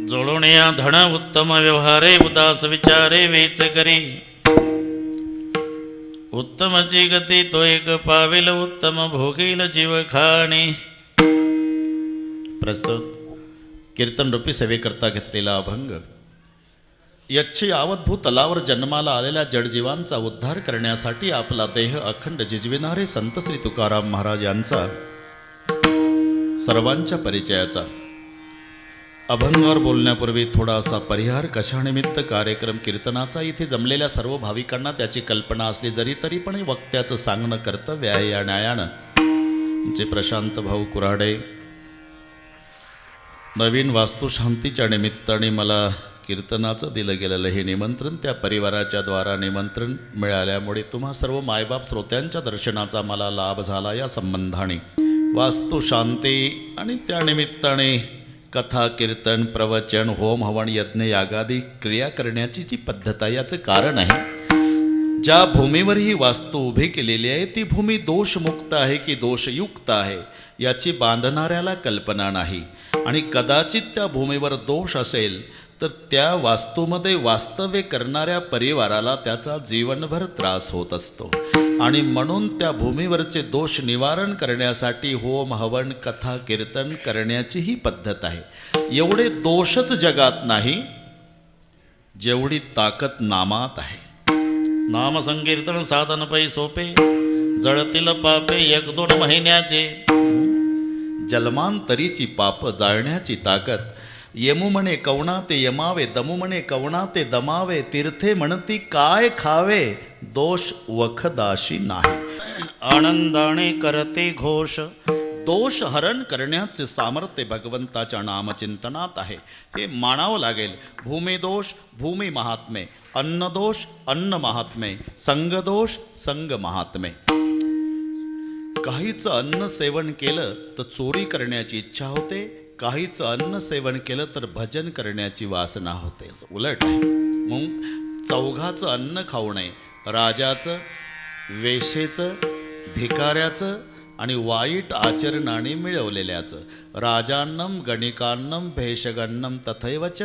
जोडून या धन उत्तम व्यवहारे उदास विचारे वेच करी उत्तमची गती तो एक पावेल उत्तम भोगील जीव खाणी. प्रस्तुत कीर्तन रूपी सेवेकरता घेतलेला अभंग. यच्छ यावद्भू तलावर जन्माला आलेल्या जडजीवांचा उद्धार करण्यासाठी आपला देह अखंड जिजविणारे संत श्री तुकाराम महाराज यांचा सर्वांच्या परिचयाचा. अभंगावर बोलण्यापूर्वी थोडासा परिहार. कशानिमित्त कार्यक्रम कीर्तनाचा. इथे जमलेल्या सर्व भाविकांना त्याची कल्पना असली जरी तरी पण वक्त्याचं सांगणं कर्तव्य आहे या न्यायानं. जे प्रशांत भाऊ कुऱ्हाडे नवीन वास्तुशांतीच्या निमित्ताने मला कीर्तनाचं दिलं गेलेलं हे निमंत्रण त्या परिवाराच्या द्वारा निमंत्रण मिळाल्यामुळे तुम्हा सर्व मायबाप श्रोत्यांच्या दर्शनाचा मला लाभ झाला. या संबंधाने वास्तुशांती आणि त्या निमित्ताने कथा कीर्तन प्रवचन होम हवन यज्ञ यागादी क्रिया करण्याची जी पद्धत आहे याचं कारण आहे ज्या भूमीवर ही वास्तू उभी केलेली आहे ती भूमी दोषमुक्त आहे की दोषयुक्त आहे याची बांधणाऱ्याला कल्पना नाही. आणि कदाचित त्या भूमीवर दोष असेल तर त्या वास्तूमध्ये वास्तव्य करणाऱ्या परिवाराला त्याचा जीवनभर त्रास होत असतो. आणि म्हणून त्या भूमीवरचे दोष निवारण करण्यासाठी होम हवन कथा कीर्तन करण्याची ही पद्धत आहे. एवढे दोषच जगात नाही जेवढी ताकद नामात आहे. नामसंकीर्तन साधन पै सोपे जळतील पापे 1-2 महिन्याचे. जन्मांतरीची पाप जाळण्याची ताकद. यमू म्हणे कवणा ते यमावे दमू म्हणे कवणा ते दमावे तीर्थे म्हणती काय खावे दोष वखदाशी नाही. आनंदाने करते घोष. दोष हरण करण्याचे सामर्थ्य भगवंताच्या नामचिंतनात आहे हे मानावं लागेल. भूमिदोष भूमी महात्मे, अन्नदोष अन्न महात्मे, संगदोष संग महात्मे. काहीचं अन्न सेवन केलं तर चोरी करण्याची इच्छा होते, काहीचं अन्न सेवन केलं तर भजन करण्याची वासना होते. उलट आहे. मग चौघाचं अन्न खाऊ नये. राजाचं, वेशेचं, भिकाऱ्याचं आणि वाईट आचरणाने मिळवलेल्याचं. राजान्नम गणिकान्नम भेषगन्नम तथैवच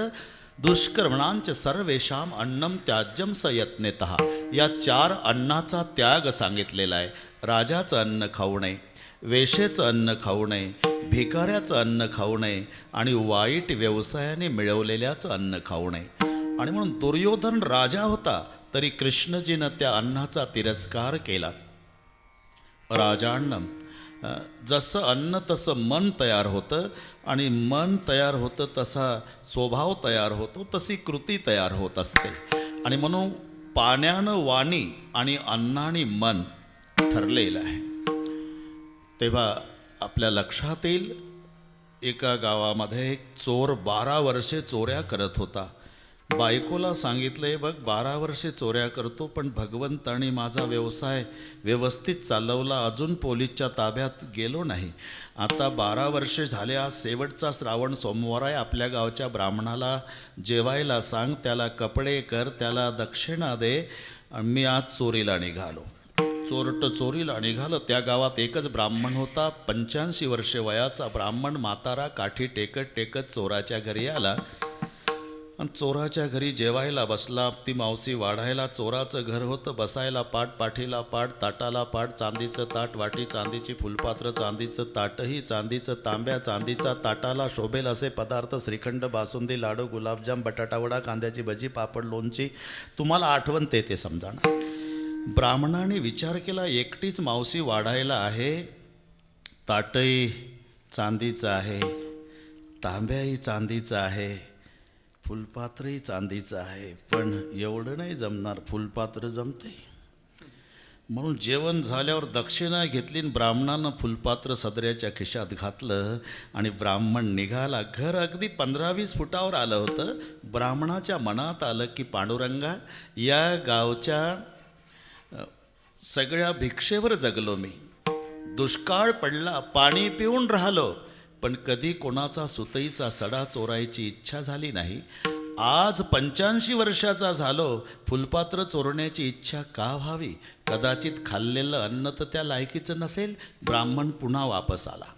दुष्कर्मणांच सर्वेषाम अन्नम त्याज्यम स यत्नेतः. या 4 अन्नाचा त्याग सांगितलेला आहे. राजाचं अन्न खाऊ नये, वेशेचं अन्न खाऊ नये, भिकाऱ्याचं अन्न खाऊ नये आणि वाईट व्यवसायाने मिळवलेल्याचं अन्न खाऊ नये. आणि म्हणून दुर्योधन राजा होता तरी कृष्णजीनं त्या अन्नाचा तिरस्कार केला. राजान्नम. जसं अन्न तसं मन तयार होतं आणि मन तयार होतं तसा स्वभाव तयार होतो, तशी कृती तयार होत असते. आणि म्हणून पाण्यानं वाणी आणि अन्नाने मन ठरलेलं आहे. तेव्हा आपल्या लक्षात येईल एका गावामध्ये एक चोर 12 वर्षे चोऱ्या करत होता. बायकोला सांगितलंय बघ 12 वर्षे चोऱ्या करतो पण भगवंताने माझा व्यवसाय व्यवस्थित चालवला, अजून पोलीसच्या ताब्यात गेलो नाही. आता 12 वर्षे झाले, आज शेवटचा श्रावण सोमवार आहे. आपल्या गावच्या ब्राह्मणाला जेवायला सांग, त्याला कपडे कर, त्याला दक्षिणा दे. मी आज चोरीला निघालो. चोरट चोरीला निघालं. त्या गावात एकच ब्राह्मण होता. 85 वर्षे वयाचा ब्राह्मण म्हातारा काठी टेकत टेकत चोराच्या घरी आला आणि चोराच्या घरी जेवायला बसला. ती मावशी वाढायला. चोराचं घर होतं. बसायला पाट, पाठीला पाट, ताटाला पाट, चांदीचं ताट, वाटी चांदीची, फुलपात्र चांदीचं, ताटही चांदीचं, तांब्या चांदीचा. ताटाला शोभेल असे पदार्थ श्रीखंड, बासुंदी, लाडू, गुलाबजाम, बटाटावडा, कांद्याची भजी, पापड, लोणची. तुम्हाला आठवण ते समजा ना. ब्राह्मणाने विचार केला एकटीच मावशी वाढायला आहे, ताटही चांदीचं आहे, तांब्याही चांदीचं आहे, फुलपात्रही चांदीचं आहे, पण एवढं नाही जमणार, फुलपात्र जमते. म्हणून जेवण झाल्यावर दक्षिणा घेतली. ब्राह्मणानं फुलपात्र सदऱ्याच्या खिशात घातलं आणि ब्राह्मण निघाला. घर अगदी 15-20 फुटावर आलं होतं. ब्राह्मणाच्या मनात आलं की पांडुरंगा, या गावच्या सगळ्या भिक्षेवर जगलो मी. दुष्काळ पडला, पाणी पिऊन राहिलो, पण कधी कोणाचा सुतईचा सडा चोरायची इच्छा झाली नाही. आज 85 वर्षाचा झालो, फुलपात्र चोरण्याची इच्छा का व्हावी? कदाचित खाल्लेलं अन्न तर त्या लायकीचं नसेल. ब्राह्मण पुन्हा वापस आला.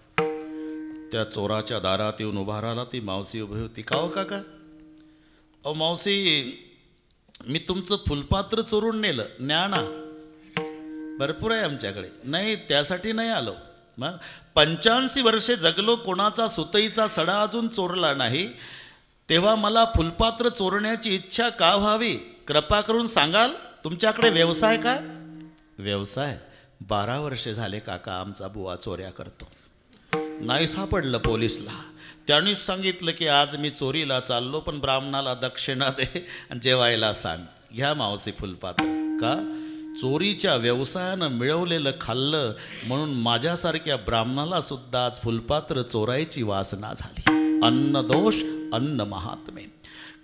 त्या चोराच्या दारात येऊन उभा राहिला. ती मावशी उभी होती. का हो काका, अहो मावशी, मी तुमचं फुलपात्र चोरून नेलं, न्या ना. भरपूर आहे आमच्याकडे. नाही, त्यासाठी नाही आलो. मग 85 वर्षे जगलो, कोणाचा सुतईचा सडा अजून चोरला नाही. तेव्हा मला फुलपात्र चोरण्याची इच्छा का व्हावी? कृपा करून सांगाल, तुमच्याकडे व्यवसाय काय? व्यवसाय 12 वर्षे झाले काका आमचा बुवा चोऱ्या करतो. नाही सापडलं पोलिसला. त्यांनीच सांगितलं की आज मी चोरीला चाललो, पण ब्राह्मणाला दक्षिणा दे आणि जेवायला सांग. घ्या मावशी फुलपात्र. का? चोरीच्या व्यवसायानं मिळवलेलं खाल्लं म्हणून माझ्यासारख्या ब्राह्मणाला सुद्धा आज फुलपात्र चोरायची वासना झाली. अन्न दोष अन्न महात्मे.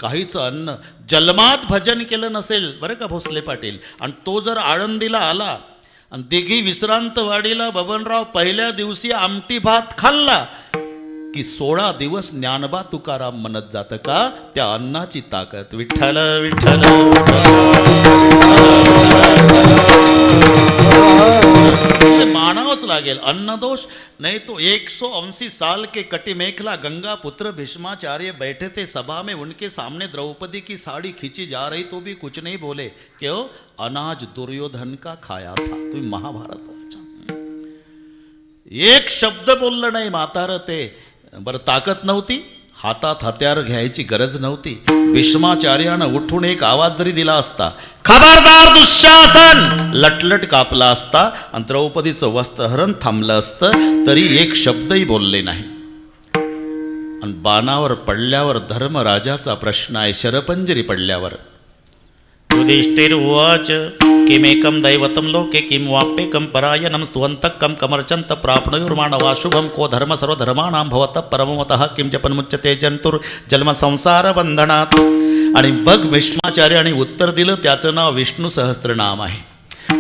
काहीचं अन्न जन्मात भजन केलं नसेल बरं का भोसले पाटील, आणि तो जर आळंदीला आला आणि दिघी विश्रांतवाडीला बबनराव पहिल्या दिवशी आमटी भात खाल्ला की 16 दिवस ज्ञानबा तुकाराम म्हणत जातं. का? त्या अन्नाची ताकद. विठ्ठल विठ्ठल. मानावंच लागेल. अन्नदोष नहीं तो 180 साल के कटी मेखला गंगा पुत्र भीष्माचार्य बैठे थे सभा में, उनके सामने द्रौपदी की साड़ी खींची जा रही तो भी कुछ नहीं बोले. क्यों? अनाज दुर्योधन का खाया था. तुम्ही महाभारत वाचा. एक शब्द बोललं नाही म्हातारं ते. बरं, ताकद नव्हती, हातात हत्यार घ्यायची गरज नव्हती. भीष्माचार्यानं उठून एक आवाज जरी दिला असता, खबरदार दुःशासन, लटलट कापला असता आणि द्रौपदीचं वस्त्रहरण थांबलं असतं, तरी एक शब्दही बोलले नाही. आणि बाणावर पडल्यावर धर्मराजाचा प्रश्न आहे. शरपंजरी पडल्यावर युधिष्ठिर उवाच किमेकं दैवतं लोके किं वाप्येकं परायणं स्तुवन्तकं कमर्चन्त प्राप्नुर्माणवा शुभं को धर्म सर्वधर्माणां भवतः परममतः किं जपन्मुच्यते जन्तुर्जन्म संसार बंधनात. आणि बघ भीष्माचार्याने उत्तर दिलं, त्याचं नाव विष्णू सहस्त्रनाम आहे.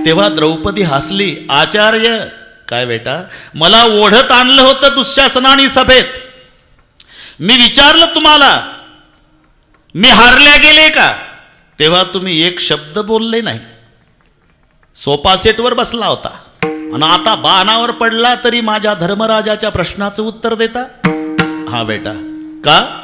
तेव्हा द्रौपदी हसली. आचार्य, काय बेटा, मला ओढत आणलं होतं दुःशासनाने सभेत. मी विचारलं तुम्हाला, मी हारल्या गेले का? तेव्हा तुम्ही एक शब्द बोलले नाही. सोफा सेटवर बसला होता आणि आता बाणावर पडला तरी माझ्या धर्मराजाच्या प्रश्नाचं उत्तर देता. हा बेटा, का?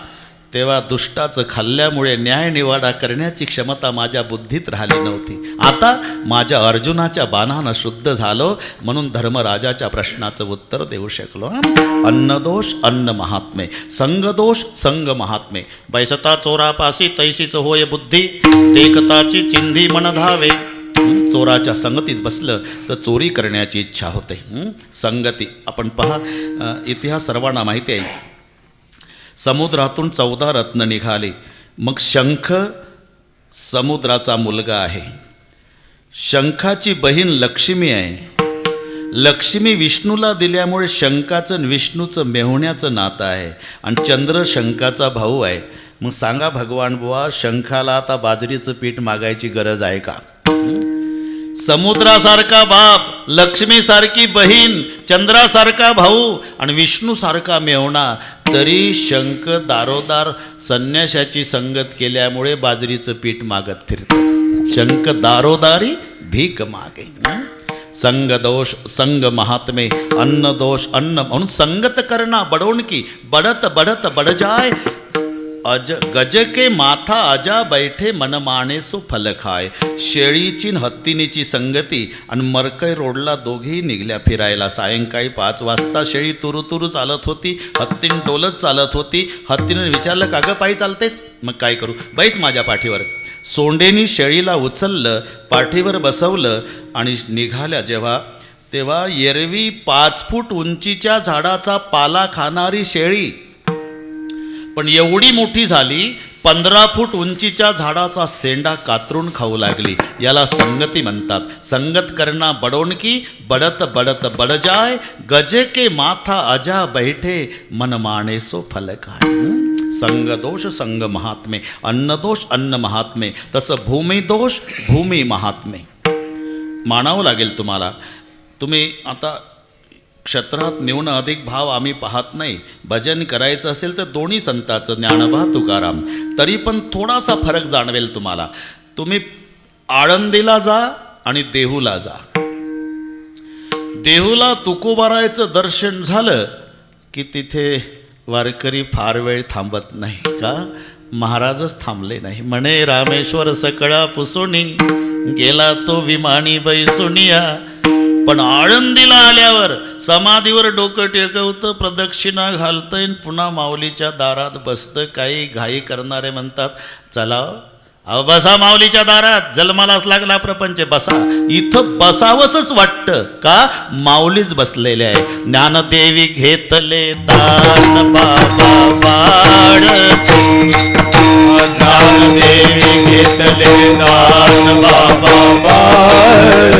तेव्हा दुष्टाचं खाल्ल्यामुळे न्याय निवाडा करण्याची क्षमता माझ्या बुद्धीत राहिली नव्हती. आता माझ्या अर्जुनाच्या बाणानं शुद्ध झालो म्हणून धर्मराजाच्या प्रश्नाचं उत्तर देऊ शकलो. अन्नदोष अन्न महात्मे, संगदोष संग महात्मे. बैसता चोरापासी तैसीच होय बुद्धी, देखताची चिंधी मन धावे. चोराच्या संगतीत बसलं तर चोरी करण्याची इच्छा होते. संगती आपण पहा, इतिहास सर्वांना माहिती आहे. समुद्रातून 14 रत्न निघाले. मग शंख समुद्राचा मुलगा आहे. शंखाची बहीण लक्ष्मी आहे. लक्ष्मी विष्णूला दिल्यामुळे शंखाचं आणि विष्णूचं मेहुण्याचं नातं आहे. आणि चंद्र शंखाचा भाऊ आहे. मग सांगा भगवान बुवा, शंखाला आता बाजरीचं पीठ मागायची गरज आहे का? समुद्रासारखा बाप, लक्ष्मीसारखी बहीण, चंद्रासारखा भाऊ आणि विष्णूसारखा मेवणा, तरी शंख दारोदार संन्याशाची संगत केल्यामुळे बाजरीचं पीठ मागत फिरतो. शंख दारोदारी भीक मागे. संग दोष संग महात्मे, अन्न दोष अन्न. म्हणून संगत करना बडोणकी, बडत बडत बड जाय. गज के माथा अजा बैठे मन माने सो फल खाय. शेळीची हत्तीनीची संगती आणि मरकई रोडला दोघेही निघल्या फिरायला. सायंकाळी 5 वाजता शेळी तुरु तुरु चालत होती, हत्तीन डोलत चालत होती. हत्तीने विचारलं, का ग पायी चालतेस? मग काय करू, बैस माझ्या पाठीवर. सोंडेनी शेळीला उचललं, पाठीवर बसवलं आणि निघाल्या जेव्हा, तेव्हा एरवी 5 फूट उंचीच्या झाडाचा पाला खाणारी शेळी पण एवढी मोठी झाली, 15 फूट उंचीच्या झाडाचा सेंडा कातरून खाऊ लागली. याला संगती म्हणतात. संगत करना बडोणकी, बडत बडत बड जाय. गजे के माथा अजा बैठे मन माने सो फल खाय. संग दोष संग महात्मे, अन्न दोष अन्न महात्मे. तसं भूमी दोष भूमी महात्मे. मानावं लागेल तुम्हाला. तुम्ही आता क्षत्रात न्यून अधिक भाव आम्ही पाहत नाही. भजन करायचं असेल तर दोन्ही संतांचं, ज्ञानबा तुकाराम, तरी पण थोडासा फरक जाणवेल तुम्हाला. तुम्ही आळंदीला जा आणि देहूला जा. देहूला तुकोबारायचं दर्शन झालं की तिथे वारकरी फार वेळ थांबत नाही का? महाराजच थांबले नाही. म्हणे रामेश्वर सकळा पुसुनी गेला तो विमानी बैसुनिया. पण आळंदीला आल्यावर समाधीवर डोकं टेकवतं, प्रदक्षिणा घालतंय, पुन्हा माऊलीच्या दारात बसतं. काही घाई करणारे म्हणतात चला अहो बसा माऊलीच्या दारात, जन्मालाच लागला प्रपंच, बसा. इथं बसावंसच वाटतं का? माऊलीच बसलेले आहे. ज्ञानदेवी घेतले दान बाबा वाड, ज्ञानदेवी घेतले दान बाबा वाड,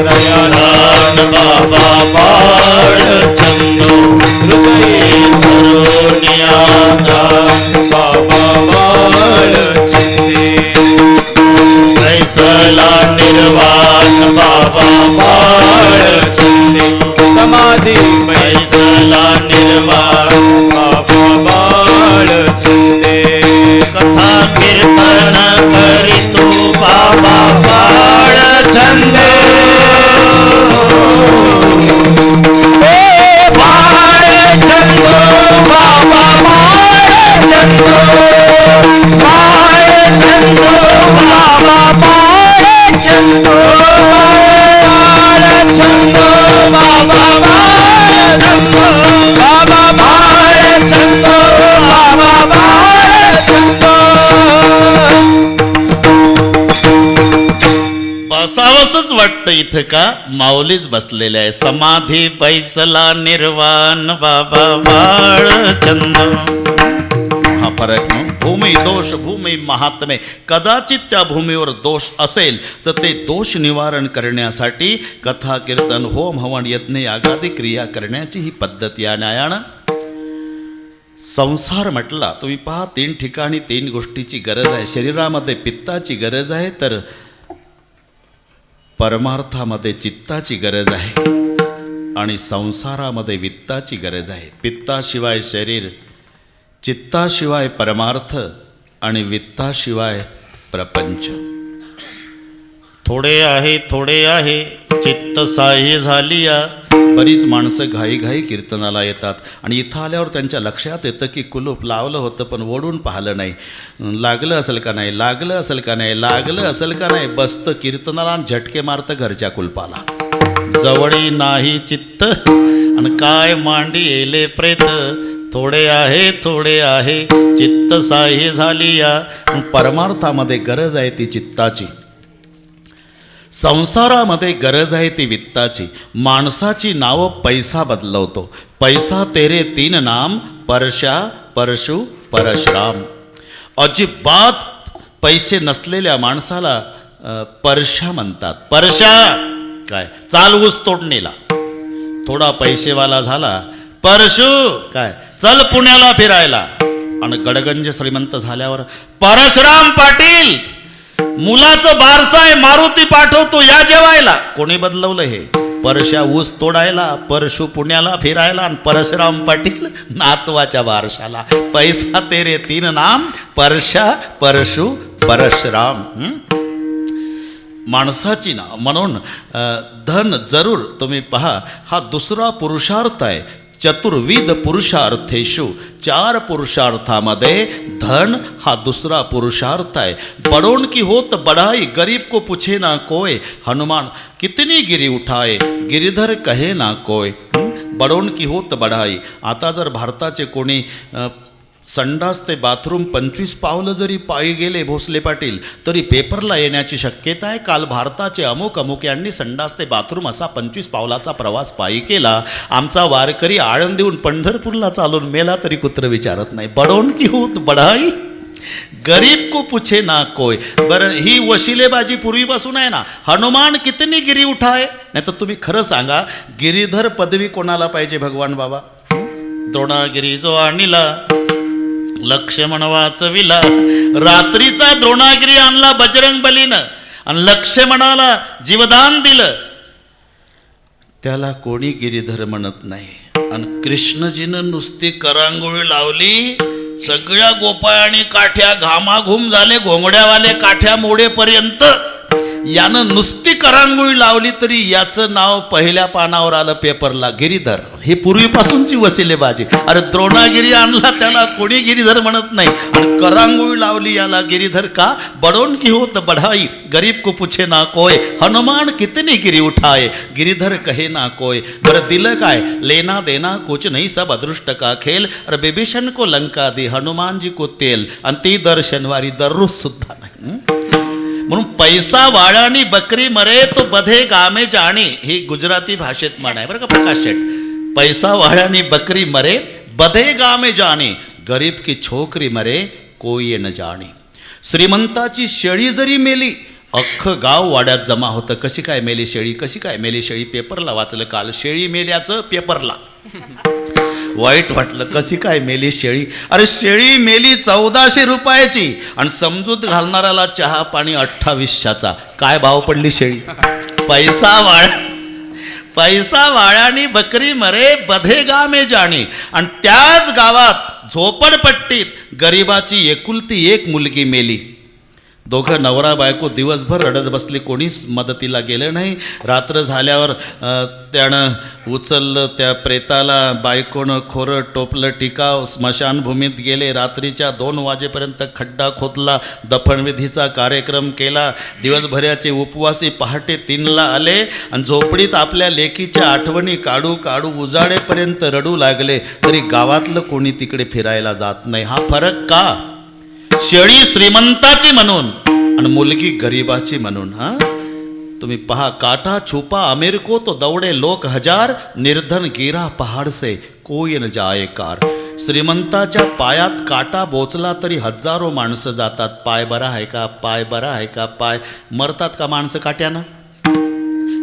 दान बाबा वाड, चंदो हृदय धरुनिया बाबा वाड चंदे. कैसला निर्वाण बाबा वाड चंदे समाधी कैसला निर्वाण बाबा वाड चंदे. कथा कीर्तन करीतो बाबा वाड चंदे. वाड चंदो बाबा वाड चंदो, वाड चंदो बाबा वाड चंदो, वाड चंदो बाबा वाड चंदो, बाबा वाड चंदो बाबा वाड चंदो. बसावंसच वाटतं इथं का? माऊलीच बसलेले आहे. समाधी बैसला निर्वाण बाबा वाड चंद. हा फरक मग. भूमी दोष भूमी महात्मे. कदाचित त्या भूमीवर दोष असेल तर ते दोष निवारण करण्यासाठी कथा कीर्तन होम हवन यज्ञ यागादी क्रिया करण्याची ही पद्धत या न्यायानं. संसार म्हटला तुम्ही पहा, 3 ठिकाणी 3 गोष्टीची गरज आहे. शरीरामध्ये पित्ताची गरज आहे, तर परमार्थामध्ये चित्ताची गरज आहे, आणि संसारामध्ये वित्ताची गरज आहे. पित्ताशिवाय शरीर, चित्ताशिवाय परमार्थ, आणि वित्ताशिवाय प्रपंच. थोडे आहे चित्त साह्य झाली या. बरीच माणसं घाई कीर्तनाला येतात आणि इथं आल्यावर त्यांच्या लक्षात येतं की कुलूप लावलं होतं पण ओढून पाहिलं नाही. लागलं असेल का नाही, लागलं असेल का नाही, लागलं असेल का नाही. बसतं कीर्तनाला आणि झटके मारतं घरच्या कुलपाला. जवळी नाही चित्त आणि काय मांडी येले प्रेत. थोडे आहे चित्त साह्य झाली या. परमार्थामध्ये गरज आहे ती चित्ताची, संसारामध्ये गरज आहे ती वित्ताची. माणसाची नावं पैसा बदलवतो. पैसा तेरे 3 नाम, परशा परशु परशुराम. अजिबात पैसे नसलेल्या माणसाला परशा म्हणतात. परशा काय? चाल ऊस तोडणीला. थोडा पैसेवाला झाला परशु काय? चल पुण्याला फिरायला. आणि गडगंज श्रीमंत झाल्यावर परशुराम पाटील, मुलाचं बारसाय मारुती पाठवतो या जेवायला. कोणी बदलवलं हे? परशा ऊस तोडायला, परशु पुण्याला फिरायला, आणि परशुराम पाटील नातवाच्या बारशाला. पैसा तेरे 3 नाम, परशा परशु परशुराम. माणसाची नाव म्हणून धन जरूर तुम्ही पहा, हा दुसरा पुरुषार्थ आहे. चतुर्विध पुरुषार्थेषु, 4 पुरुषार्थामध्ये धन हा दुसरा पुरुषार्थ आहे. बड़ों की होत बढ़ाई, गरीब को पूछे ना कोय. हनुमान कितनी गिरी उठाए, गिरिधर कहे ना कोय. बड़ों की होत बढ़ाई. आता जर भारताचे कोणी संडास ते बाथरूम 25 पावलं जरी पायी गेले भोसले पाटील, तरी पेपरला येण्याची शक्यता आहे. काल भारताचे अमुक यांनी संडास ते बाथरूम असा 25 पावलाचा प्रवास पायी केला. आमचा वारकरी आळंदीहून पंढरपूरला चालून मेला तरी कुत्र विचारत नाही. बड़ों की होत बढ़ाई, गरीब को पूछे ना कोय. बरं, ही वशिलेबाजी पूर्वीपासून आहे ना. हनुमान कितनी गिरी उठाय. नाही तर तुम्ही खरं सांगा, गिरीधर पदवी कोणाला पाहिजे भगवान बाबा? द्रोणागिरी जो आणला, लक्ष्मण वाचविला. रात्रीचा द्रोणागिरी आणला बजरंग बलीनं, आणि लक्ष्मणाला जीवदान दिलं. त्याला कोणी गिरीधर म्हणत नाही. आणि कृष्णजीनं नुसती करांगोळी लावली. सगळ्या गोपाळांनी काठ्या घामाघूम झाले, घोंगड्यावाले काठ्या मोडेपर्यंत. यानं नुसती करांगोळी लावली तरी याचं नाव पहिल्या पानावर आलं पेपरला, गिरीधर. ही पूर्वीपासूनची वसिलेबाजी. अरे द्रोणागिरी आणला त्याला कोणी गिरीधर म्हणत नाही, आणि करांगोळी लावली याला गिरीधर का? बडोन की होत बढाई, गरीब को पूछे ना कोय, हनुमान कितनी गिरी उठाए, गिरीधर कहे ना कोय. बरं दिलं काय? लेना देना कुछ नहीं, सब अदृष्ट का खेल. अरे बिभीषण को लंका दी, हनुमान जी को तेल, आणि ती दर शनिवारी दररोज सुद्धा नाही. म्हणून पैसा वाळानी बकरी मरे तो बधे गामे जाणे, ही गुजराती भाषेत म्हण आहे बरं का प्रकाश शेठ. पैसा वाळानी बकरी मरे बधे गामे जाणे, गरीब की छोकरी मरे कोई न जाणे. श्रीमंताची शेळी जरी मेली, अख्खं गाव वाड्यात जमा होतं. कशी काय मेली शेळी, कशी काय मेली शेळी, पेपरला वाचलं काल, शेळी मेल्याचं पेपरला. वाईट वाटलं, कशी काय मेली शेळी. अरे शेळी मेली 1400 रुपयाची, आणि समजूत घालणाऱ्याला चहा पाणी 2800चा. काय भाव पडली शेळी. पैसा वाळानी बकरी मरे बधे गामे जाणे. आणि त्याच गावात झोपडपट्टीत गरिबाची एकुलती एक मुलगी मेली. दोघं नवरा बायको दिवसभर रडत बसली, कोणीच मदतीला गेलं नाही. रात्र झाल्यावर त्यानं उचललं त्या प्रेताला, बायकोनं खोरं टोपलं टिकाव, स्मशानभूमीत गेले. रात्रीच्या 2 वाजेपर्यंत खड्डा खोदला, दफनविधीचा कार्यक्रम केला. दिवसभराचे उपवासी पहाटे 3ला आले, आणि झोपडीत आपल्या लेकीच्या आठवणी काढू काढू उजाडेपर्यंत रडू लागले. तरी गावातलं कोणी तिकडे फिरायला जात नाही. हा फरक का? शेळी श्रीमंताची म्हणून आणि मुलगी गरिबाची म्हणून. हा तुम्ही पहा, काटा छुपा अमीर को तो दौडे लोक हजार, निर्धन गिरा पहाड से कोई न जाए कार. श्रीमंताच्या पायात काटा बोचला तरी हजारो माणसं जातात. पाय बरा आहे का, पाय बरा आहे का, पाय. मरतात का माणसं काट्यानं?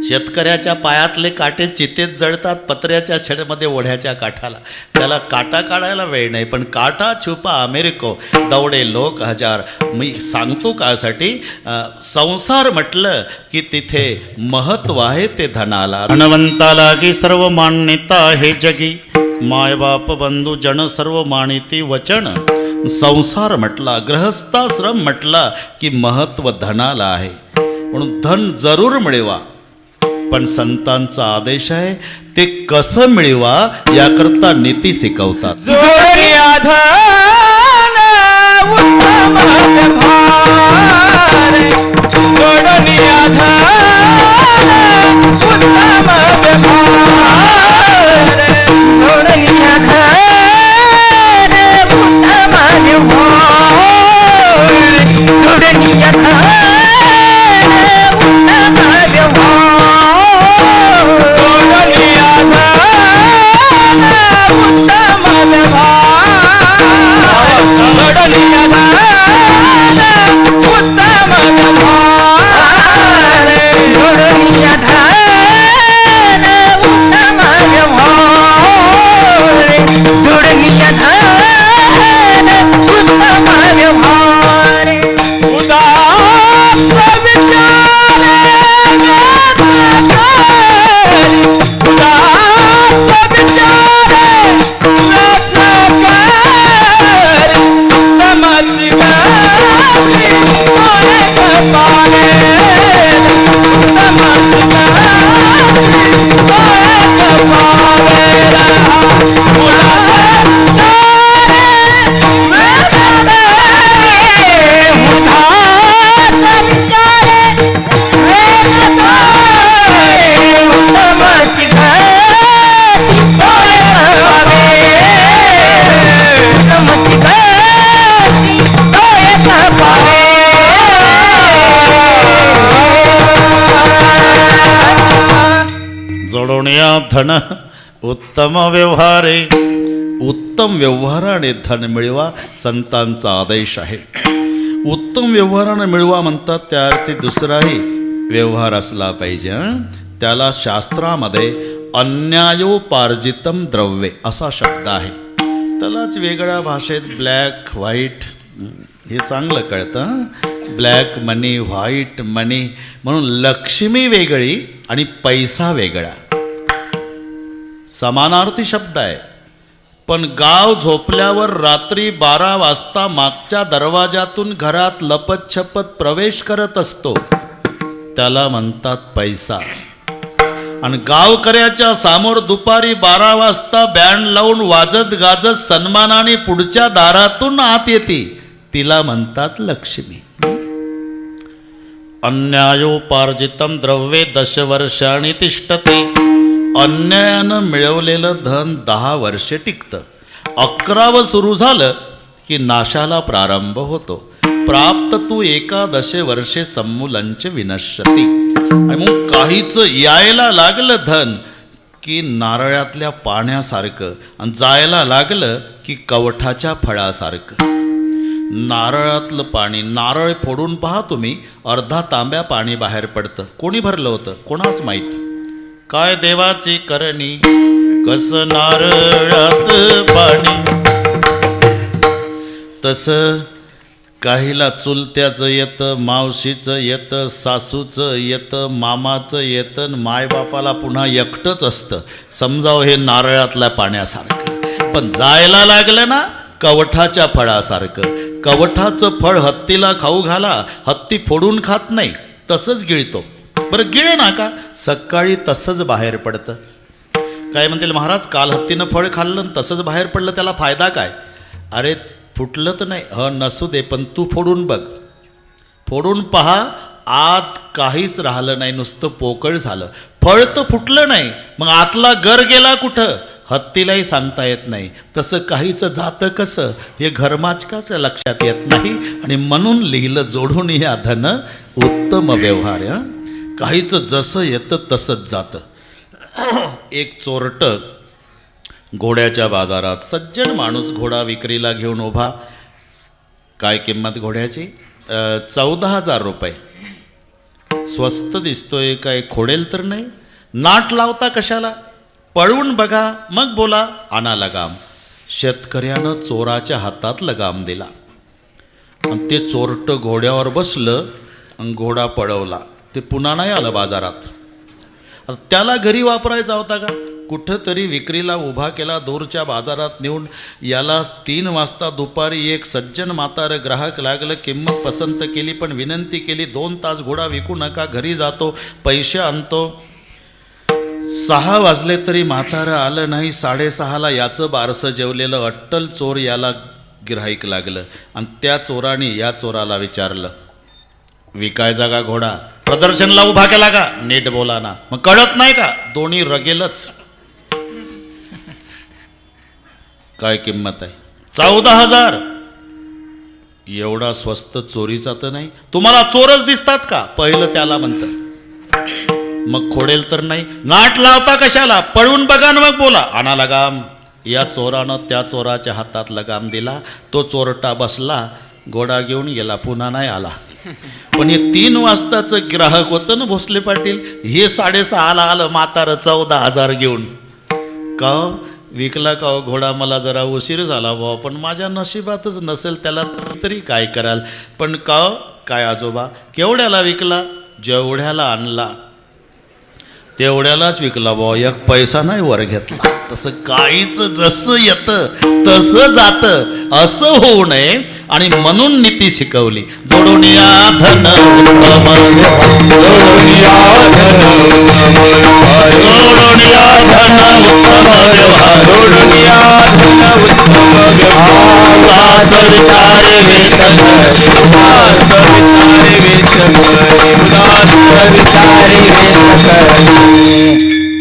शेतकऱ्याच्या पायातले काटे चितेत जळतात, पत्र्याच्या शेडमध्ये ओढ्याच्या काठाला. त्याला काटा काढायला वेळ नाही. पण काटा छुपा अमेरिको दौडे लोक हजार. मी सांगतो कासाठी, संसार म्हटलं की तिथे महत्व आहे ते धनाला. धनवंताला की सर्व मान्यता हे जगी, मायबाप बंधू जन सर्व मानिती वचन. संसार म्हटला, गृहस्थाश्रम म्हटला की महत्व धनाला आहे. म्हणून धन जरूर मिळवा, पण संतांचा आदेश आहे ते कसं मिळवा याकरता नीती शिकवतात. जोडिया धन उत्तम व्यवहार, जोडिया धन उत्तम व्यवहार, जोडिया धन उत्तम व्यवहार, जोडिया धन उत्तम व्यवहार. धन उत्तम व्यवहारे. उत्तम व्यवहाराने धन मिळवा, संतांचा आदेश आहे. उत्तम व्यवहाराने मिळवा म्हणतात, त्या अर्थी दुसराही व्यवहार असला पाहिजे. त्याला शास्त्रामध्ये अन्यायोपार्जितम द्रव्य असा शब्द आहे. त्यालाच वेगळ्या भाषेत ब्लॅक व्हाईट हे चांगलं कळतं. ब्लॅक मनी, व्हाईट मनी म्हणून लक्ष्मी वेगळी आणि पैसा वेगळा. समानार्थी शब्द आहे. पण गाव झोपल्यावर रात्री 12 वाजता मागच्या दरवाजातून घरात लपतछपत प्रवेश करत असतो, त्याला म्हणतात पैसा. आणि गावकऱ्याच्या समोर दुपारी 12 वाजता बँड लावून वाजत गाजत सन्मानाने पुढच्या दारातून आत येते, तिला म्हणतात लक्ष्मी. अन्यायोपार्जितम द्रव्ये 10 वर्षांनी तिष्ठते. अन्यायानं मिळवलेलं धन 10 वर्षे टिकतं. 11वं सुरू झालं की नाशाला प्रारंभ होतो. प्राप्त तू 11 वर्षे सम्मूलंच विनश्यती. आणि मग काहीच यायला लागलं धन की नारळातल्या पाण्यासारखं, आणि जायला लागलं की कवठाच्या फळासारखं. नारळातलं पाणी, नारळ फोडून पहा तुम्ही, अर्धा तांब्या पाणी बाहेर पडतं. कोणी भरलं होतं कोणाच माहीत. काय देवाची करणी, कसं नारळात पाणी. तसं काहीला चुलत्याचं येतं, मावशीचं येतं, सासूचं येतं, मामाचं येतं, मायबापाला पुन्हा एकटंच असतं. समजावं हे नारळातल्या पाण्यासारखं. पण जायला लागलं ना कवठाच्या फळासारखं. कवठाचं फळ हत्तीला खाऊ घाला, हत्ती फोडून खात नाही, तसंच गिळतो. बरं गिळे ना का, सकाळी तसंच बाहेर पडतं. काय म्हणतील महाराज, काल हत्तीनं फळ खाल्लं आणि तसंच बाहेर पडलं, त्याला फायदा काय. अरे फुटलं तर नाही, नसू दे, पण तू फोडून बघ, फोडून पहा, आत काहीच राहिलं नाही, नुसतं पोकळ झालं. फळ तर फुटलं नाही, मग आतला गर गेला कुठं, हत्तीलाही सांगता येत नाही. तसं काहीच जातं कसं, हे घरमाचकाच्या लक्षात येत नाही. आणि म्हणून लिहिलं जोडून या धन उत्तम व्यवहार. काहीच जसं येतं तसंच जातं. एक चोरटं घोड्याच्या बाजारात, सज्जन माणूस घोडा विक्रीला घेऊन उभा. काय किंमत घोड्याची, 14,000 रुपये. स्वस्त दिसतोय, काय खोडेल तर नाही. नाट लावता कशाला, पळवून बघा मग बोला, आणा लगाम. शेतकऱ्यानं चोराच्या हातात लगाम दिला आणि ते चोरटं घोड्यावर बसलं आणि घोडा पळवला. ते पुन्हा नाही आलं बाजारात. आता त्याला घरी वापरायचा होता का, कुठंतरी विक्रीला उभा केला दूरच्या बाजारात नेऊन. याला 3 वाजता दुपारी एक सज्जन म्हातारं ग्राहक लागलं. किंमत पसंत केली, पण विनंती केली, 2 तास घोडा विकू नका, घरी जातो, पैसे आणतो. 6 वाजले तरी म्हातारं आलं नाही. 6:30ला याचं बारसं जेवलेलं अट्टल चोर याला गिऱ्हाईक लागलं. आणि त्या चोराने या चोराला विचारलं, विकायचा का घोडा, प्रदर्शनला उभा केला का, नीट बोला ना. मग कळत नाही का, दोन्ही रगेलच. काय किंमत आहे, 14,000. एवढा स्वस्त चोरीचा तर नाही. तुम्हाला चोरच दिसतात का, पहिलं त्याला म्हणतं. मग खोडेल तर नाही. नाट लावता कशाला, पळून बघा ना मग बोला, आणा लगाम. या चोरानं त्या चोराच्या हातात लगाम दिला. तो चोरटा बसला, घोडा घेऊन गेला, पुन्हा नाही आला. पण हे 3 वाजताचं ग्राहक होतं ना भोसले पाटील, हे 6:30ला आलं म्हातारं 14,000 घेऊन. का विकला का घोडा, मला जरा उशीर झाला भाऊ, पण माझ्या नशिबातच नसेल, त्याला तरी काय कराल. पण का काय आजोबा, केवढ्याला विकला, जेवढ्याला आणला तेवढ्यालाच विकला भाऊ, 1 पैसा नाही वर घेतला. तसं काहीच जसं येतं तसं जातं, असं होऊ नये. आणि म्हणून नीती शिकवली, जोडून या धन उत्तम, जोडून या धन उत्तम, जोडून या धन उत्तम व्यवहार, जोडून या धन उत्तम व्यवहार. उदास विचारे वेचक, उदास विचारे वेचक, उदास विचारे वेचक.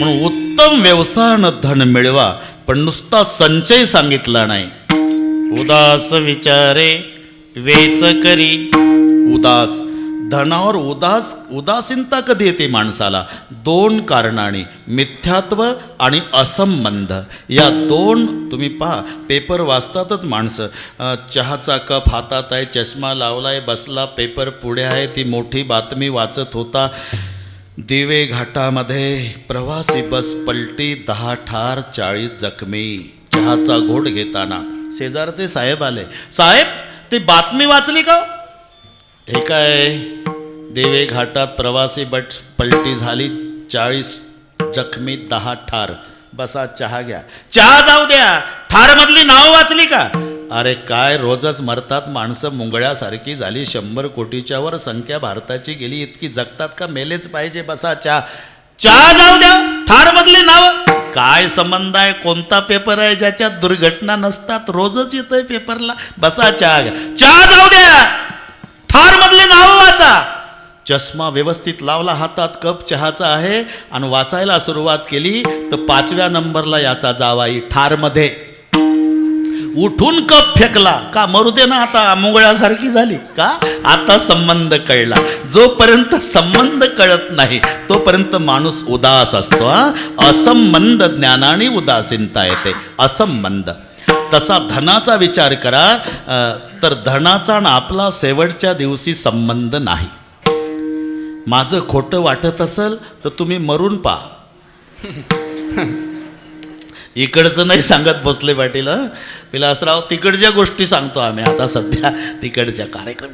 म्हणून उत्तम व्यवसायानं धन मिळवा, पण नुसता संचय सांगितला नाही. उदास विचारे वेच करी. उदास, धनावर उदासीनता कधी येते माणसाला, 2 कारणाने, मिथ्यात्व आणि असंबंध. या 2 तुम्ही पहा, पेपर वाचतातच माणसं. चहाचा कप हातात आहे, चष्मा लावलाय, बसला, पेपर पुढे आहे, ती मोठी बातमी वाचत होता. दिवे घाटामध्ये प्रवासी बस पलटी, 10 ठार 40 जखमी. चहाचा घोट घेताना शेजारचे साहेब आले, साहेब ती बातमी वाचली का. हे काय, दिवे घाटात प्रवासी बस पलटी झाली, 40 जखमी, 10 ठार. बसा चहा घ्या. चहा जाऊ द्या, ठार मधली नाव वाचली का. अरे काय रोजच मरतात माणसं, मुंगळ्यासारखी झाली. 100 कोटीच्या वर संख्या भारताची गेली. इतकी जगतात का? मेलेच पाहिजे. बसा चहा. चहा जाऊ द्या, ठार मधली नाव काय संबंध आहे? कोणता पेपर आहे ज्याच्यात दुर्घटना नसतात? रोजच येतंय पेपरला. बसा चहा घ्या. चहा जाऊ द्या, ठार मधली नाव वाचा. चष्मा व्यवस्थित लावला हातात, कप चहाचा आहे आणि वाचायला सुरुवात केली तर 5व्या नंबरला याचा जावाई ठारमध्ये. उठून कप फेकला का? मरू दे ना, आता मुंगळ्यासारखी झाली का? आता संबंध कळला. जोपर्यंत संबंध कळत नाही तोपर्यंत माणूस उदास असतो. असंबंध ज्ञानाने उदासीनता येते. असंबंध. तसा धनाचा विचार करा तर धनाचा आणि आपला शेवटच्या दिवशी संबंध नाही. माझं खोटं वाटत असेल तर तुम्ही मरून पहा. इकडचं नाही सांगत भोसले पाटील. विलासराव तिकडच्या गोष्टी सांगतो आम्ही आता सध्या. तिकडच्या कार्यक्रम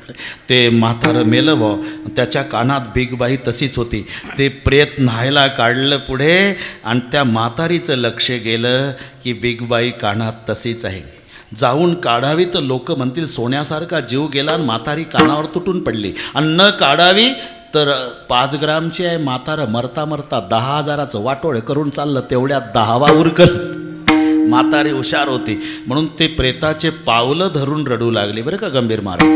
ते म्हातारं मेलं भाऊ, त्याच्या कानात बिगबाई तशीच होती. ते प्रेत न्हायला काढलं पुढे आणि त्या म्हातारीचं लक्ष गेलं की बिगबाई कानात तशीच आहे. जाऊन काढावी तर लोक म्हणतील सोन्यासारखा जीव गेला आणि म्हातारी कानावर तुटून पडली. आणि न काढावी तर 5 ग्रामची आहे. म्हातारं मरता मरता 10,000चं वाटोळे करून चाललं. तेवढ्यात 10वा उरकल. म्हातारी हुशार होती म्हणून ते प्रेताचे पावलं धरून रडू लागले बरं का गंभीर महाराज.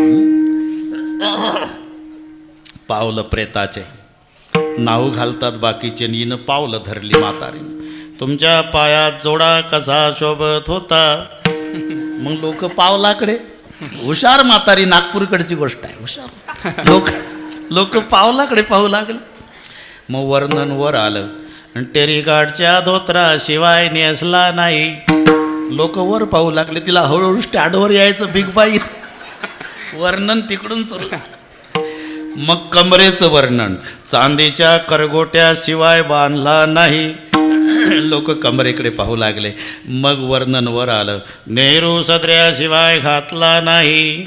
पावलं प्रेताचे नाव घालतात बाकीचे, नीनं पावलं धरली म्हातारीने. तुमच्या पायात जोडा कसा शोभत होता. मग लोक पावलाकडे. हुशार म्हातारी, नागपूरकडची गोष्ट आहे. हुशार लोक पावलाकडे पाहू लागले. मग वर्णन वर आलं. टेरिकाटच्या धोत्राशिवाय नेसला नाही. लोक वर पाहू लागले. तिला हळूहळू स्टँडवर यायचं बिगबाई. वर्णन तिकडून सुरू. मग कमरेचं वर्णन. चांदीच्या करगोट्याशिवाय बांधला नाही. लोक कमरेकडे पाहू लागले. मग वर्णन वर आलं. नेहरू सदऱ्याशिवाय घातला नाही.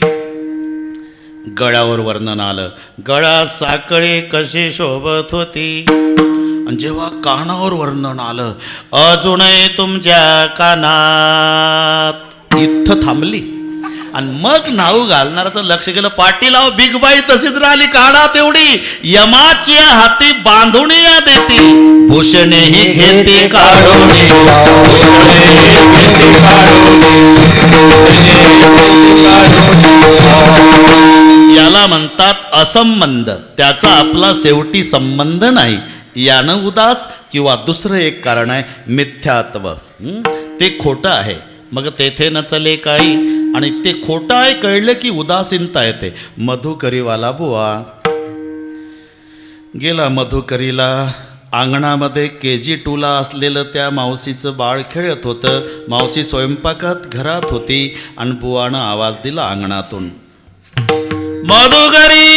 गळ्यावर वर्णन आलं. गळा साखळी कशी शोभत होती. आणि जेव्हा कानावर वर्णन आलं, अजूनही तुमच्या कानात. इथं थांबली आणि मग नाव घालणाराचं लक्ष गेलं. पाटीलाव बिगबाई तशीच राहिली. काढा तेवढी यमाची हाती बांधून या देती. भूषणे ही घेते काढून. याला म्हणतात असंबंध. त्याचा आपला शेवटी संबंध नाही. यानं उदास. किंवा दुसरं एक कारण आहे मिथ्यात्व. ते खोटं आहे मग तेथे न चले काही. आणि ते खोटं आहे कळलं की उदासीनता येते. मधुकरीवाला बुवा गेला मधुकरीला. अंगणामध्ये KG2ला असलेलं त्या मावशीचं बाळ खेळत होतं. मावशी स्वयंपाकात घरात होती आणि बुवानं आवाज दिला अंगणातून, मधुकरी.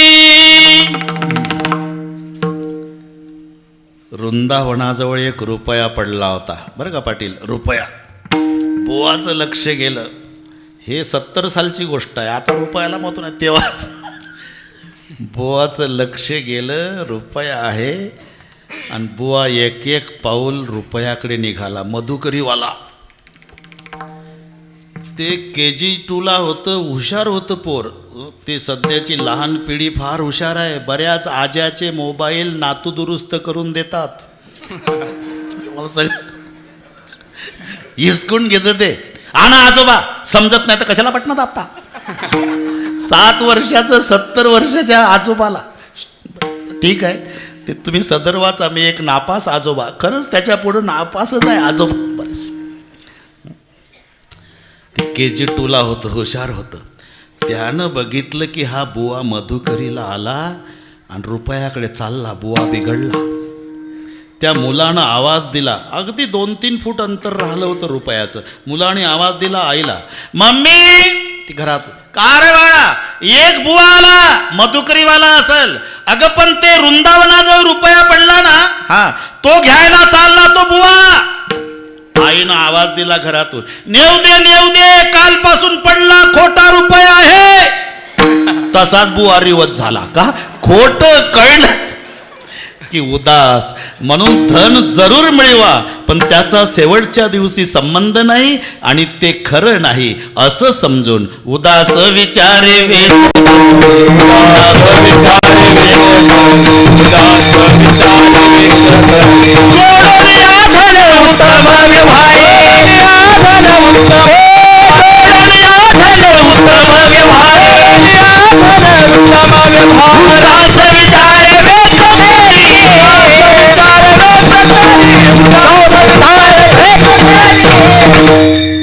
वृंदावनाजवळ 1 रुपया पडला होता बरं का पाटील. रुपया. बुवाचं लक्ष गेलं. हे 70 सालची गोष्ट आहे. आता रुपयाला महत्व नाही. तेव्हा बुवाचं लक्ष गेलं. रुपया आहे आणि बुवा एक पाऊल रुपयाकडे निघाला. मधुकरीवाला ते KG2ला होतं. हुशार होतं पोर. ते सध्याची लहान पिढी फार हुशार आहे. बऱ्याच आज्याचे मोबाईल नातू दुरुस्त करून देतात. हिसकून घेतं ते. आणा आजोबा. समजत नाही तर कशाला पटणार आता. 7 वर्षाचं 70 वर्षाच्या आजोबाला. ठीक आहे ते तुम्ही सदर वाचा. मी एक नापास आजोबा. खरंच त्याच्या पुढे नापासच आहे आजोबा. बरेच ते KG2ला होतं. हुशार होतं. त्यानं बघितलं की हा बुवा मधुकरीला आला आणि रुपयाकडे चालला. बुवा बिघडला. त्या मुलानं आवाज दिला. अगदी 2-3 फूट अंतर राहिलं होतं रुपयाचं. मुलाने आवाज दिला आईला, मम्मी. ती घरात, का रे बाळा. एक बुवा आला. मधुकरीवाला असेल. अगं पण ते वृंदावनाजवळ रुपया पडला ना, हा तो घ्यायला चालला तो बुवा. आईनं आवाज दिला घरातून, नेऊ दे कालपासून पडला खोटा रुपया आहे. तसाच बुवा रिवत झाला. का खोट कळलं की उदास. म्हणून धन जरूर मिळवा, पण त्याचा शेवटच्या दिवशी संबंध नाही आणि ते खरं नाही असं समजून उदास विचारे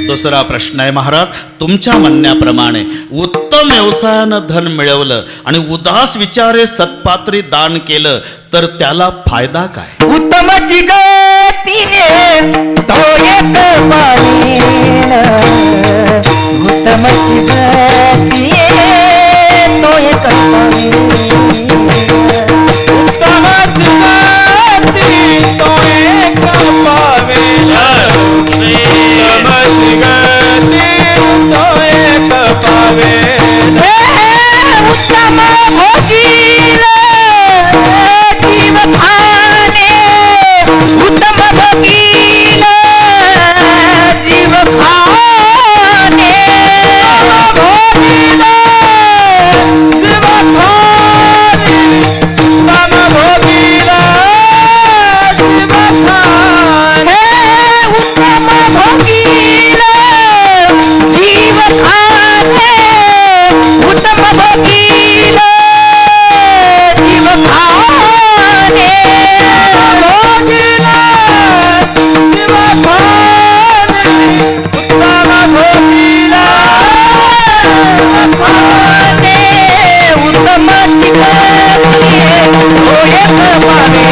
दुसरा प्रश्न आहे महाराज, तुमच्या म्हणण्याप्रमाणे उत्तम व्यवसायानं धन मिळवलं आणि उदास विचारे सत्पात्री दान केलं तर त्याला फायदा काय? उत्तमाची गतीने तो एक पाहिल, उत्तमाची गतीने तो एक पाहिल, उत्तमाची गती तो एक पावेल, उत्तमाची गती तो एक पावेल, उत्तम भोगील जीव खाणे, उत्तम भोगील जीव खाणे, भोगील जीव खाणे, उत्तम भोगील जीव खाणे, उत्तम भोगील जीव खाणे, उत्तम भोगील जीव खाणे, भोगील जीव खाणे,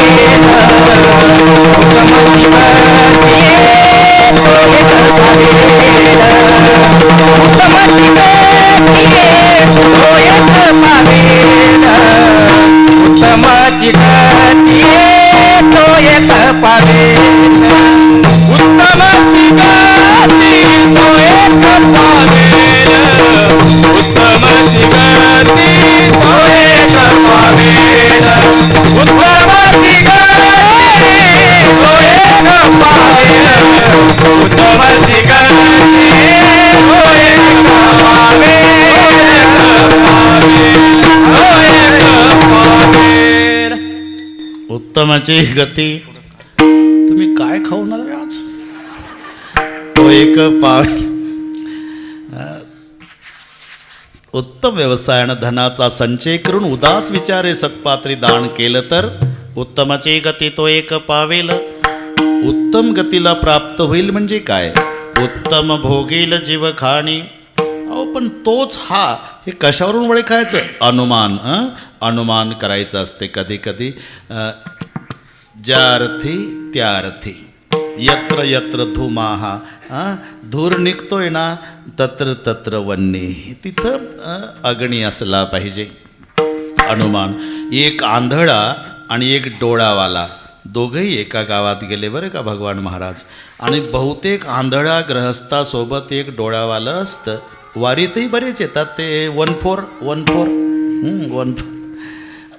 उत्तम भोगील खाणे, उत्तमाची गती तो एक पावेल, उत्तमाची गती तो एक पावेल, उत्तमाची गती तो एक पावेल, उत्तमाची गती तो एक पावेल, उत्तमाची गती तो एक पावेल, उत्तमाची गती तो एक पावेल, उत्तमाची गती तो एक पावेल, उत्तमाची गती तो एक पावेल. उत्तमाची गती. तुम्ही काय खाऊन आले आज? तो एक पावेल. उत्तम व्यवसायानं धनाचा संचय करून उदास विचारे सत्पात्री दान केलं तर उत्तमाची गती तो एक पावेल. उत्तम गतीला प्राप्त होईल म्हणजे काय? उत्तम भोगील जीव खाणी. अहो पण तोच हा, हे कशावरून ओळखायचं? अनुमान. अनुमान करायचं असते कधी कधी. ज्या अर्थी त्या अर्थी. यत्र यत्र धुमाहा, धूर निघतोय ना, तत्र तत्र वन्नी, तिथं अग्नी असला पाहिजे. अनुमान. एक आंधळा आणि एक डोळावाला, दोघंही एका गावात गेले बरं का भगवान महाराज. आणि बहुतेक आंधळा ग्रहस्थासोबत एक डोळावालं असतं. वारीतही बरेच येतात ते 1-4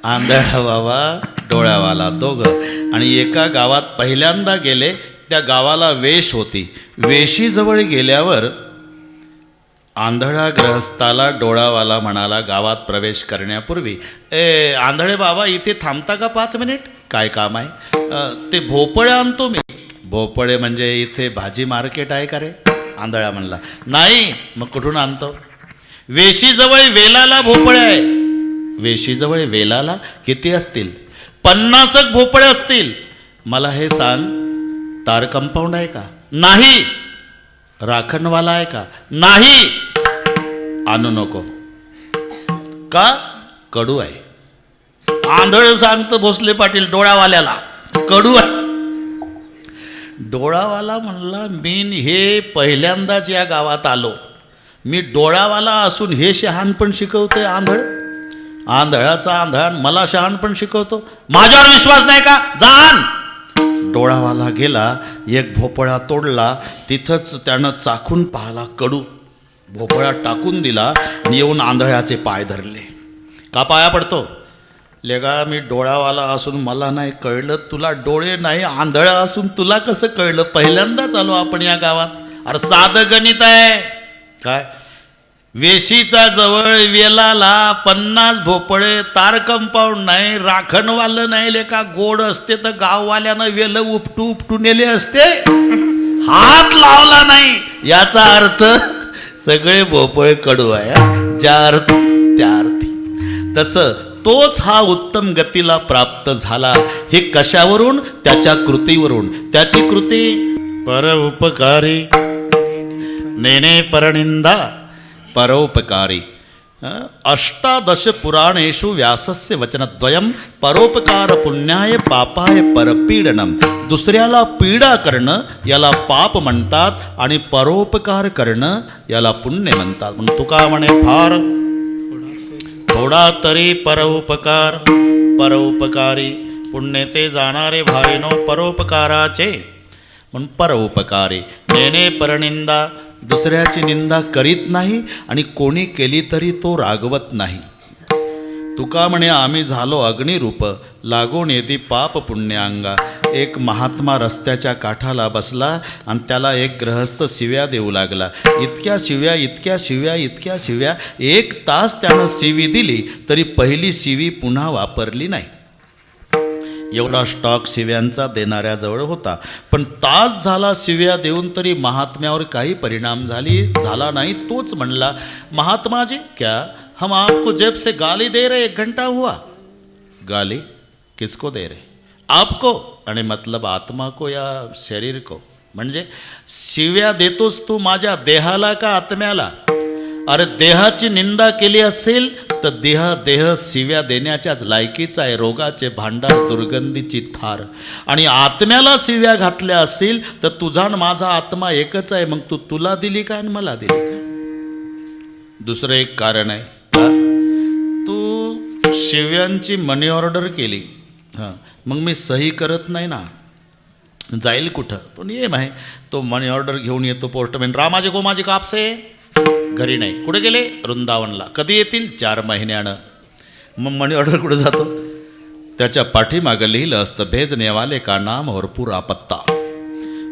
आंधळा बाबा डोळ्यावाला दोघं. आणि एका गावात पहिल्यांदा गेले, त्या गावाला वेश होती. वेशीजवळ गेल्यावर आंधळा ग्रहस्थाला डोळावाला म्हणाला गावात प्रवेश करण्यापूर्वी, आंधळे बाबा इथे थांबता का 5 मिनिट? काय काम आहे? ते भोपळे आणतो मी. भोपळे म्हणजे इथे भाजी मार्केट आहे का रे? आंधळा म्हणला नाही. मग कुठून आणतो? वेशीजवळ वेलाला भोपळे आहे. वेशीजवळ वेलाला किती असतील? 50 भोपळे असतील. मला हे सांग, तार कंपाऊंड आहे का? नाही. राखणवाला आहे का? नाही. आणू नको. का? कडू आहे. आंधळ सांगतं भोसले पाटील डोळावाल्याला कडू आहे. डोळावाला म्हणला मी हे पहिल्यांदाच या गावात आलो, मी डोळावाला असून हे शहाणपण शिकवतोय आंधळ. आंधळाचा आंधळ मला शहाणपण शिकवतो. माझ्यावर विश्वास नाही का? जाण. डोळावाला गेला, एक भोपळा तोडला. तिथंच त्यानं चाखून पाहला, कडू. भोपळा टाकून दिला आणि येऊन आंधळ्याचे पाय धरले. का पाया पडतो? लेगा मी डोळावाला असून मला नाही कळलं, तुला डोळे नाही, आंधळा असून तुला कसं कळलं? पहिल्यांदाच आलो आपण या गावात. अरे साधं गणित आहे काय. वेशीचा जवळ वेलाला 50 भोपळे, तार कंपाऊंड नाही, राखणवालं नाही, लेका गोड असते तर गाववाल्यानं वेल उपटू उपटू नेले असते. हात लावला नाही याचा अर्थ सगळे भोपळे कडू आहे हा. ज्या अर्थ त्या अर्थी. तसं तोच हा उत्तम गतीला प्राप्त झाला. हे कशावरून? त्याच्या कृतीवरून. त्याची कृती परोपकारी, नेने परनिंदा परोपकारी. 18 पुराणेषु व्यासस्य वचनद्वयं परोपकार पुण्याय पापाय परपीडनम. दुसऱ्याला पीडा करणं याला पाप म्हणतात आणि परोपकार करणं याला पुण्य म्हणतात. म्हणून तुका म्हणे फार थोडा तरी परोपकार, परोपकारी पुण्य ते जाणारे भाईनो परोपकाराचे. म्हणून परोपकारी. नेने परनिंदा, दुसऱ्याची निंदा करीत नाही आणि कोणी केली तरी तो रागवत नाही. तुका म्हणे आम्ही झालो अग्निरूप, लागून येती पाप पुण्यांगा. एक महात्मा रस्त्याच्या काठाला बसला आणि त्याला एक ग्रहस्थ शिव्या देऊ लागला. इतक्या शिव्या, इतक्या शिव्या, इतक्या शिव्या. 1 तास त्यानं शिवी दिली तरी पहिली शिवी पुन्हा वापरली नाही. एवढा स्टॉक शिव्यांचा देणाऱ्याजवळ होता. पण तास झाला शिव्या देऊन तरी महात्म्यावर काही परिणाम झाला नाही. तोच म्हणला, महात्मा जी क्या हम आपको जब से गाली दे रहे 1 घंटा हुआ. गाली किसको दे रहे? आपको. आणि मतलब आत्मा को या शरीर को. म्हणजे शिव्या देतोस तू माझ्या देहाला का आत्म्याला? अरे देहाची निंदा केली असेल तर देह शिव्या देण्याच्याच लायकीचा आहे. रोगाचे भांडार, दुर्गंधीची थार. आणि आत्म्याला शिव्या घातल्या असेल तर तुझा आणि माझा आत्मा एकच आहे. मग तुला दिली काय आणि मला दिली काय? दुसरं एक कारण आहे का? तू शिव्यांची मनी ऑर्डर केली, हां, मग मी सही करत नाही ना, जाईल कुठं? तो नियम आहे. तो मनी ऑर्डर घेऊन येतो पोस्टमॅन. रामाजी गोमाजी कापसे घरी नाही. कुठे गेले? वृंदावनला. कधी येतील? 4 महिन्यानं. मग मनी ऑर्डर कुठे जातो? त्याच्या पाठीमागं लिहिलं असतं भेजनेवाले का नाम और पुरा पत्ता.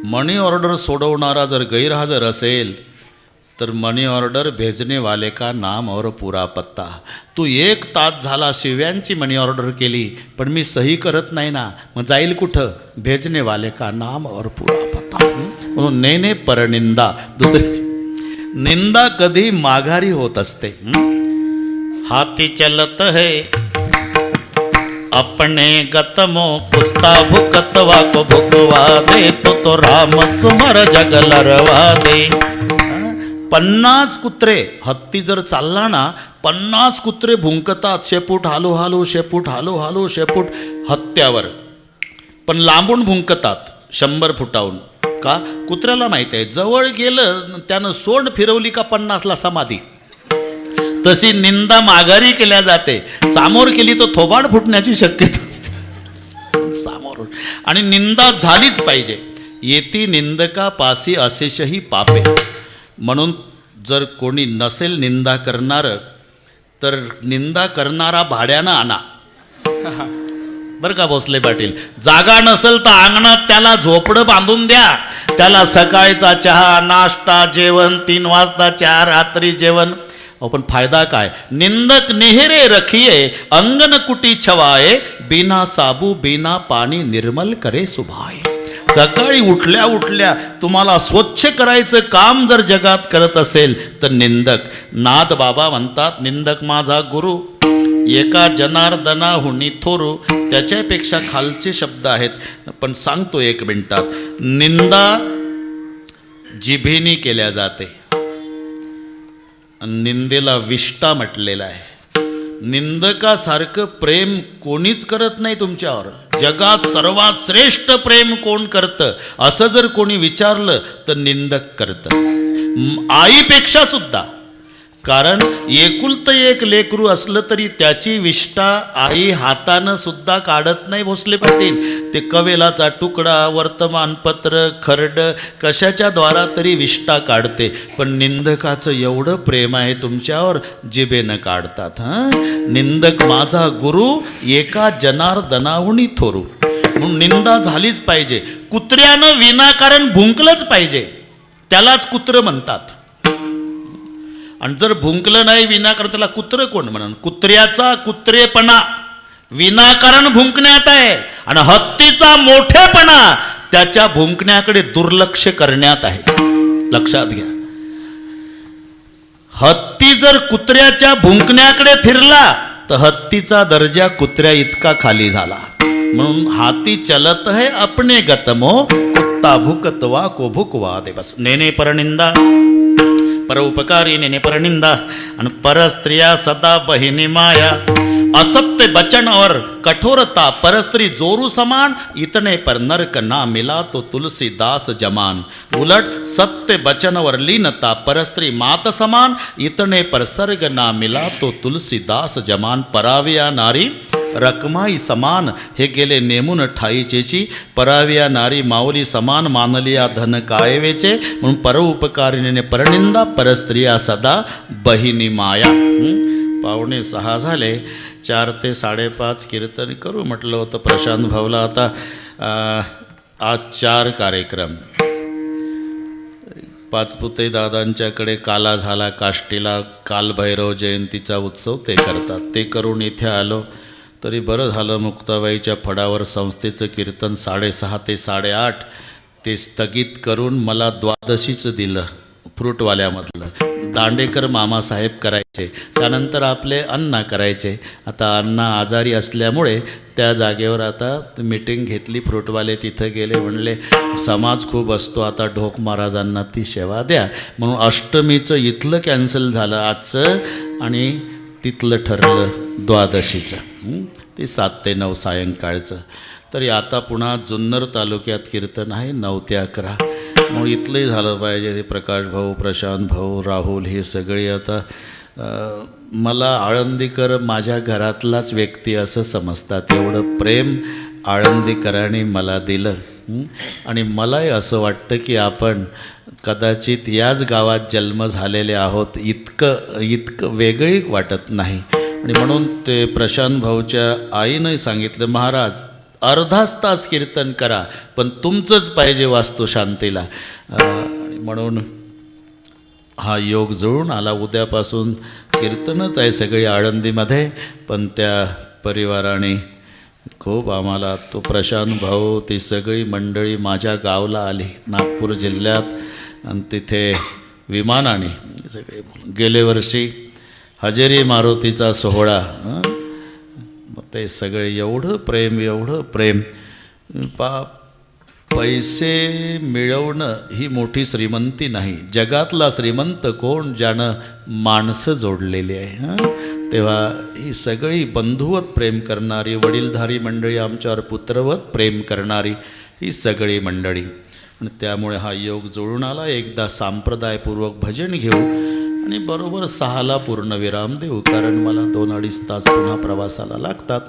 मनी ऑर्डर सोडवणारा जर गैरहजर असेल तर मनी ऑर्डर भेजनेवाले का नाम और पुरा पत्ता. तू 1 तास झाला शिव्यांची मनी ऑर्डर केली पण मी सही करत नाही ना, मग जाईल कुठं? भेजनेवाले का नाम और पुरा पत्ता. म्हणून नेने परनिंदा. दुसरी निंदा कधी माघारी होत असते. हाती चलत है अपने गतमो, कुत्ता भुकतवा को भुकवा दे, तो राम सुमर जग लरवा दे. 50 कुत्रे, हत्ती जर चालला ना 50 कुत्रे भुंकतात. शेपूट हालू हालू, शेपूट हालू हालू, शेपूट हत्त्यावर. पण लांबून भुंकतात 100 फुटाहून. का? कुत्र्याला माहिती आहे जवळ गेलं त्यानं सोंड फिरवली का 50ला समाधी. तशी निंदा माघारी केल्या जाते. समोर केली तर थोबाड फुटण्याची शक्यता असते समोरून. आणि निंदा झालीच पाहिजे. येती निंदका पासी अशेषही पापे. म्हणून जर कोणी नसेल निंदा करणारं तर निंदा करणारा भाड्यानं आणा. बरं का भोसले पाटील? जागा नसेल तर अंगणात त्याला झोपडं बांधून द्या. त्याला सकाळचा चहा, नाश्ता, जेवण, 3 वाजता चहा, रात्री जेवण. पण फायदा काय? निंदक नेहरे रखिये अंगन कुटी छवाये, बिना साबू बिना पाणी निर्मल करे सुभाये. सकाळी उठल्या उठल्या तुम्हाला स्वच्छ करायचं काम जर जगात करत असेल तर निंदक. नाद बाबा म्हणतात निंदक माझा गुरु, एका जनार्दनाहुनी थोरू. त्याच्यापेक्षा खालचे शब्द आहेत पण सांगतो 1 मिनिटात. निंदा जिभेनी केल्या जाते. निंदेला विष्टा म्हटलेला आहे. निंदकासारखं प्रेम कोणीच करत नाही तुमच्यावर. जगात सर्वात श्रेष्ठ प्रेम कोण करतं असं जर कोणी विचारलं तर निंदक करतं. आईपेक्षा सुद्धा. कारण एकुलतं एक लेकरू असलं तरी त्याची विष्ठा आई हातानं सुद्धा काढत नाही भोसले पाटील. ते कवेलाचा तुकडा, वर्तमानपत्र, खरड कशाच्या द्वारा तरी विष्ठा काढते. पण निंदकाचं एवढं प्रेम आहे तुमच्यावर, जिभेनं काढतात. निंदक माझा गुरु, एका जनार्दनाहुनी थोरू. म्हणून निंदा झालीच पाहिजे. कुत्र्यानं विनाकारण भुंकलंच पाहिजे, त्यालाच कुत्रं म्हणतात. आणि जर भुंकलं नाही विनाकारण, त्याला कुत्रं कोण म्हणून? कुत्र्याचा कुत्रेपणा विनाकारण भुंकण्यात आहे, आणि हत्तीचा मोठेपणा त्याच्या भुंकण्याकडे दुर्लक्ष करण्यात आहे. लक्षात घ्या. हत्ती जर कुत्र्याच्या भुंकण्याकडे फिरला तर हत्तीचा दर्जा कुत्र्या इतका खाली झाला. म्हणून हाती चलत है अपने गतमो, कुत्ता भुकतवा को भुकवा दे. बस नेने परनिंदा, परोपकारी नेने परनिंदा, आणि परस्त्रिया सदा बहिनी माया. असत्य बचन और कठोरता परस्त्री जोरू समान, इतने पर नरक ना मिला तो तुलसीदास जमान. उलट सत्य बचन और लीनता परस्त्री मात समान, इतने पर सर्ग ना मिला तो तुलसीदास जमान. पराविया नारी रकमाई समान, हे गेले नेमून ठाईचेची. पराविया नारी माऊली समान, मानलिया धन कायवेचे. म्हणून परोपकारिणीने परनिंदा, परस्त्रिया सदा बहिनी माया. 5:45 झाले. 4 ते 5:30 कीर्तन करू म्हटलं होतं प्रशांत भाऊला. आता आज 4 कार्यक्रम. पाचपुते दादांच्याकडे काला झाला काष्टीला कालभैरव जयंतीचा उत्सव ते करतात, ते करून इथे आलो. तरी बरं झालं मुक्ताबाईच्या फडावर संस्थेचं कीर्तन 6:30 ते 8:30 ते स्थगित करून मला द्वादशीचं दिलं. फ्रूटवाल्यामधलं दांडेकर मामासाहेब करायचे, त्यानंतर आपले अण्णा करायचे. आता अण्णा आजारी असल्यामुळे त्या जागेवर आता मीटिंग घेतली. फ्रूटवाले तिथं गेले, म्हणले समाज खूप असतो, आता ढोक महाराजांना ती सेवा द्या. म्हणून अष्टमीचं इथलं कॅन्सल झालं आजचं, आणि तिथलं ठरलं द्वादशीचं, ते 7 ते 9 सायंकाळचं. तरी आता पुन्हा जुन्नर तालुक्यात कीर्तन आहे 9 ते 11. म्हणून इथलंही झालं पाहिजे. हे प्रकाश भाऊ, प्रशांत भाऊ, राहुल हे सगळे आता मला आळंदीकर माझ्या घरातलाच व्यक्ती असं समजतात. एवढं प्रेम आळंदीकरांनी मला दिलं. आणि मलाही असं वाटतं की आपण कदाचित याच गावात जन्म झालेले आहोत, इतकं वेगळी वाटत नाही. आणि म्हणून ते प्रशांत भाऊच्या आईनं सांगितलं, महाराज अर्धाच तास कीर्तन करा, पण तुमचंच पाहिजे वास्तुशांतीला. म्हणून हा योग जुळून आला. उद्यापासून कीर्तनच आहे सगळी आळंदीमध्ये. पण त्या परिवाराने खूप आम्हाला, तो प्रशांत भाऊ, ती सगळी मंडळी माझ्या गावला आली नागपूर जिल्ह्यात, आणि तिथे विमानाने सगळे. गेले वर्षी हजेरी मारुतीचा सोहळा, ते सगळे एवढं प्रेम. पैसे मिळवणं ही मोठी श्रीमंती नाही. जगातला श्रीमंत कोण? ज्यानं माणसं जोडलेली आहे. तेव्हा ही सगळी बंधुवत प्रेम करणारी, वडीलधारी मंडळी, आमच्यावर पुत्रवत प्रेम करणारी ही सगळी मंडळी. आणि त्यामुळे हा योग जुळून आला. एकदा संप्रदायपूर्वक भजन घेऊ आणि बरोबर 6ला पूर्ण विराम देऊ, कारण मला 2-2.5 तास पुन्हा प्रवासाला लागतात.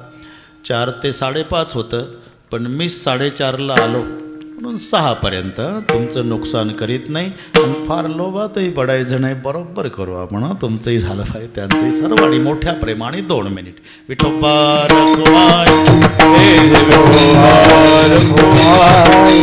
4 ते 5:30 होतं, पण मी 4:30ला आलो, म्हणून 6पर्यंत तुमचं नुकसान करीत नाही. आणि फार लोभातही पडायचं नाही, बरोबर करू आपण. तुमचंही झालं पाहिजे, त्यांचंही सर्व. आणि मोठ्या प्रेमाने 2 मिनिट. विठोबा रखुमाई, विठोबा रखुमाई.